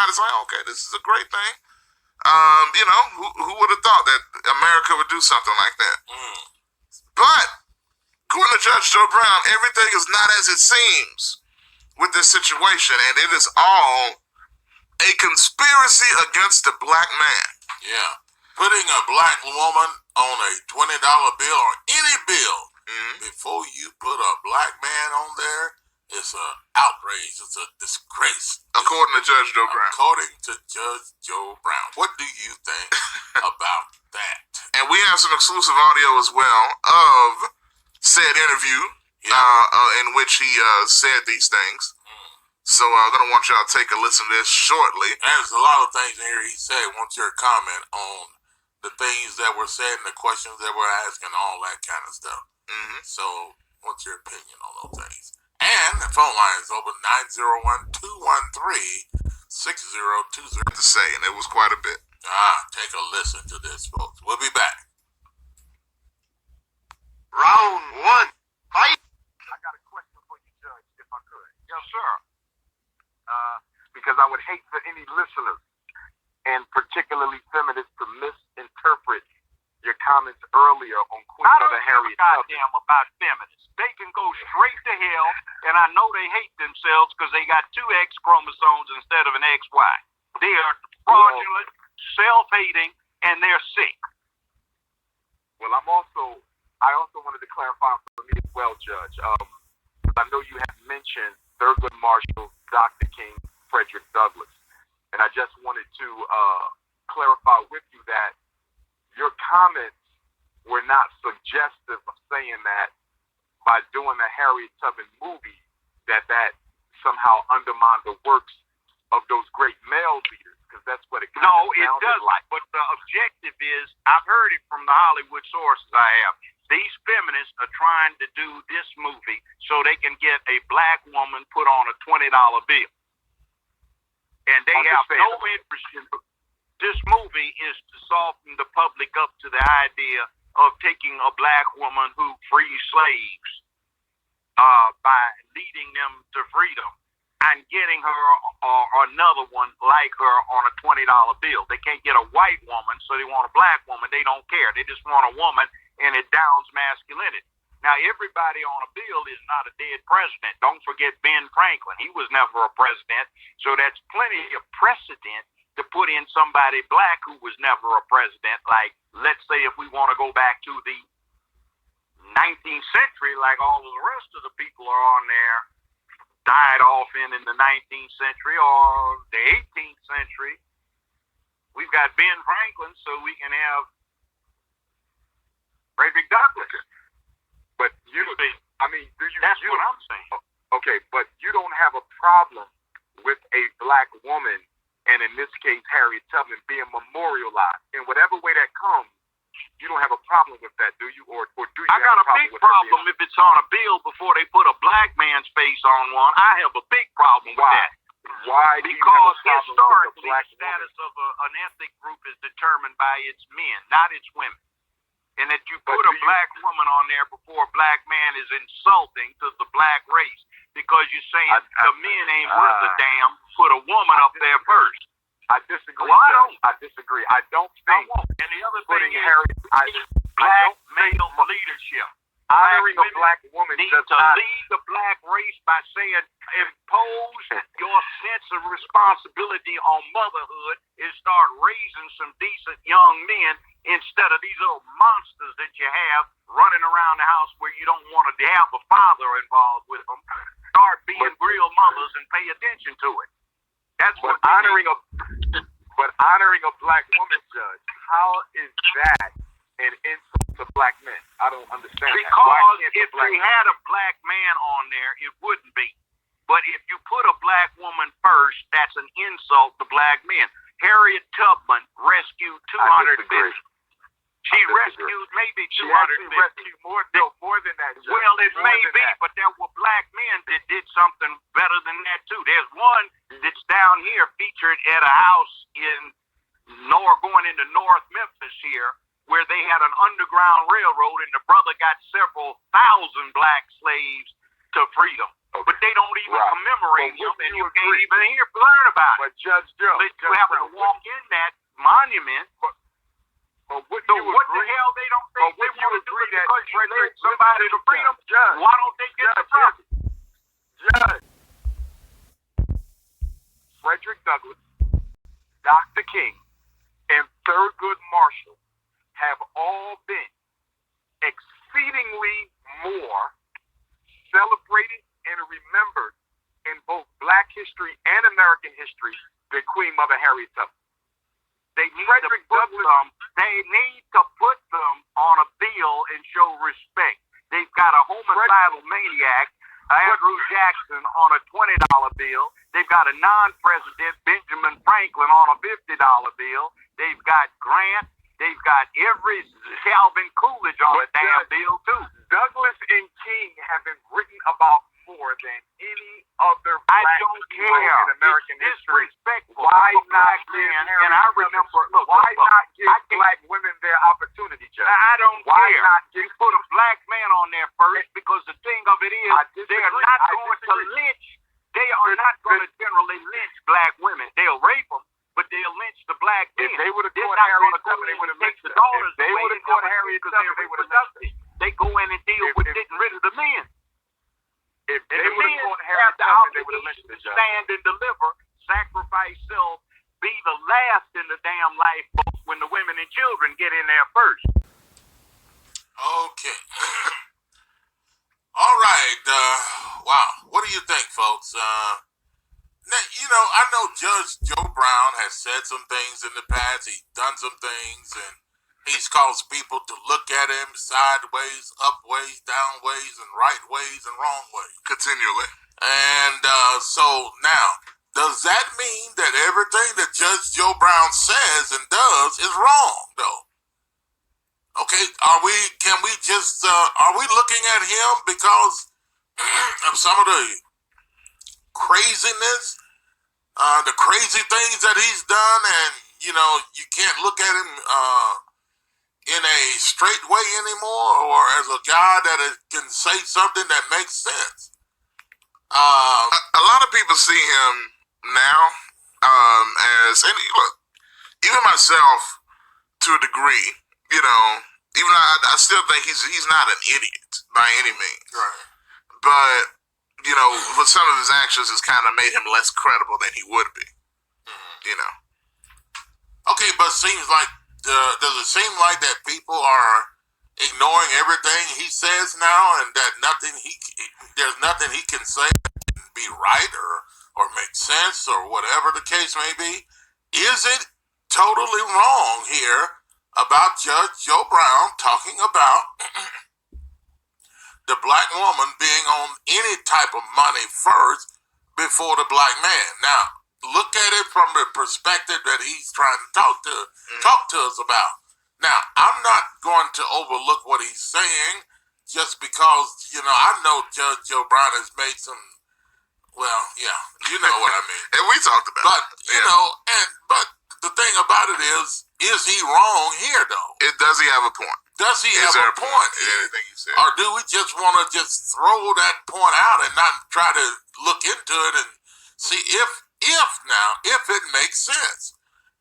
it's like, okay, this is a great thing. Who would have thought that America would do something like that? But according to Judge Joe Brown, everything is not as it seems with this situation, and it is all a conspiracy against the black man. Yeah. Putting a black woman on a $20 bill or any bill before you put a black man on there is an outrage. It's a disgrace. According to Judge Joe Brown. According to Judge Joe Brown. What do you think about that? And we have some exclusive audio as well of said interview in which he said these things. So I'm going to want y'all to take a listen to this shortly. There's a lot of things in here he said. I want your comment on the things that were said and the questions that were asked and all that kind of stuff. So what's your opinion on those things? And the phone line is open 901-213-6020. To say, and it was quite a bit. Take a listen to this, folks. We'll be back. Round one, fight. I got a question for you, Judge, if I could. Yes, sir. Because I would hate for any listeners, and particularly feminists, to misinterpret your comments earlier on Queen Mother Harriet Tubman. Goddamn about feminists. They can go straight to hell, and I know they hate themselves because they got 2 X chromosomes instead of an XY. They are fraudulent, self-hating, and they're sick. Well, I also wanted to clarify for me as well, Judge. I know you have mentioned Thurgood Marshall, Dr. King, Frederick Douglass, and I just wanted to clarify with you that your comments were not suggestive of saying that by doing a Harriet Tubman movie that somehow undermined the works of those great male leaders, because that's what it No, it doesn't. like. But the objective is, I've heard it from the Hollywood sources I have. These feminists are trying to do this movie so they can get a black woman put on a $20 bill. And they have no interest in this movie is to soften the public up to the idea of taking a black woman who frees slaves by leading them to freedom and getting her or another one like her on a $20 bill. They can't get a white woman, so they want a black woman. They don't care. They just want a woman, and it downs masculinity. Now, everybody on a bill is not a dead president. Don't forget Ben Franklin. He was never a president, so that's plenty of precedent to put in somebody black who was never a president. Like, let's say if we want to go back to the 19th century, like all of the rest of the people are on there, died off in the 19th century or the 18th century. We've got Ben Franklin, so we can have Frederick Douglass. But do you? That's what I'm saying. Okay, but you don't have a problem with a black woman, and in this case, Harriet Tubman, being memorialized in whatever way that comes. You don't have a problem with that, do you? Or do you? I got a big problem if it's on a bill before they put a black man's face on one. I have a big problem with that. Why? Because historically, the status of an ethnic group is determined by its men, not its women. And that you put a black woman on there before a black man is insulting to the black race because you're saying the men ain't worth a damn. Put a woman up there first. I disagree. Well, I disagree. I don't think. And the other thing is black male leadership. Honoring a black woman need does to not lead the black race by saying impose your sense of responsibility on motherhood and start raising some decent young men instead of these little monsters that you have running around the house where you don't want to have a father involved with them. Start being real mothers and pay attention to it. That's what honoring a black woman, Judge. How is that an insult to black men? I don't understand. Because if they had a black man on there, it wouldn't be. But if you put a black woman first, that's an insult to black men. Harriet Tubman rescued 250. She rescued maybe 250. She rescued more than that. Judge. Well, it may be, but there were black men that did something better than that too. There's one that's down here featured at a house going into North Memphis here, where they had an underground railroad, and the brother got several thousand black slaves to freedom. but they don't even commemorate him, and you can't even learn about it. But Judge Joe, But you have to walk in that monument. But what So what the hell they don't think they want to do it because you led somebody to freedom? Why don't they get the property? Judge, Frederick Douglass, Dr. King, and Thurgood Marshall have all been exceedingly more celebrated and remembered in both Black history and American history than Queen Mother Harriet Tubman. They need to put them on a bill and show respect. They've got a homicidal maniac, Andrew Jackson, on a $20 bill. They've got a non-president, Benjamin Franklin, on a $50 bill. They've got Grant. They've got every Calvin Coolidge on a damn bill, too. Douglas and King have been written about more than any other Black hero in American history. Why not give and I remember, not give Black women their opportunity, Judge? I don't Why care. not You put a Black man on there first, because the thing of it is, they are not going to lynch. They are not going to generally lynch Black women. They'll rape them, but they'll lynch the Black men. If they would have They're caught not Harriet going to Tubman, they would have take lynched the her. daughters If they away would have and caught never Harriet because Tubman, they're they would have lynched her. They go in and deal with getting rid of the men. If And they the would men have caught have Harriet the Tubman, they would have lynched obligation the to Judge. stand and deliver, sacrifice self, be the last in the damn lifeboat when the women and children get in there first. Okay. All right. Wow. What do you think, folks? Now, I know Judge Joe Brown has said some things in the past. He's done some things, and he's caused people to look at him sideways, up ways, down ways, and right ways, and wrong ways. Continually. And so now, does that mean that everything that Judge Joe Brown says and does is wrong, though? Okay, are we looking at him because of some of the craziness, the crazy things that he's done, and you can't look at him in a straight way anymore, or as a guy that can say something that makes sense? A lot of people see him now as, and look, even myself to a degree, even I still think he's not an idiot by any means. Right. But, with some of his actions, it's kind of made him less credible than he would be. Okay, but does it seem like that people are ignoring everything he says now, and that there's nothing he can say that can be right or make sense or whatever the case may be? Is it totally wrong here about Judge Joe Brown talking about the Black woman being on any type of money first before the Black man? Now, look at it from the perspective that he's trying to talk to us about. Now, I'm not going to overlook what he's saying just because, I know Judge Joe Brown has made some, well, yeah, you know what I mean. And we talked about but, it. But the thing about it is he wrong here, though? Does he have a point? Does he have a point? Anything you said? Or do we just want to just throw that point out and not try to look into it and see if it makes sense?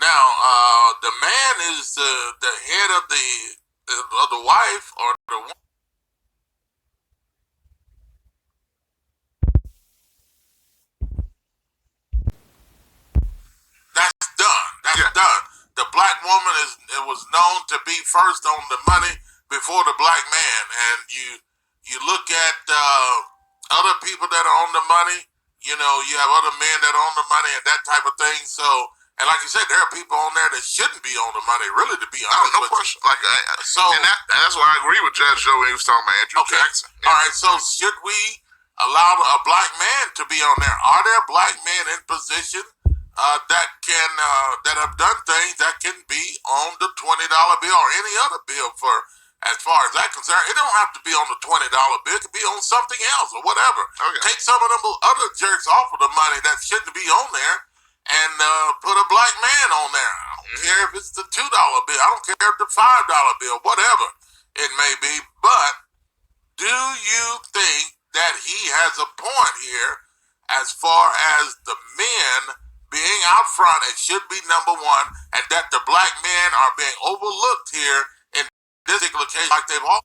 Now, the man is the head of the wife or the woman. That's done. That's done. The Black woman was known to be first on the money before the Black man, and you look at other people that are on the money. You have other men that are on the money and that type of thing. So, and like you said, there are people on there that shouldn't be on the money, really, to be honest. No question. And that's why I agree with Judge Joe when he was talking about Andrew Jackson. Yeah. All right. So, should we allow a Black man to be on there? Are there Black men in position that have done things that can be on the $20 bill or any other bill? For as far as that concerned, it don't have to be on the $20 bill. It could be on something else or whatever. Okay. Take some of them other jerks off of the money that shouldn't be on there and put a Black man on there. I don't care if it's the $2 bill. I don't care if it's the $5 bill, whatever it may be. But do you think that he has a point here as far as the men being out front and should be number one, and that the black men are being overlooked here in this particular case, like they've all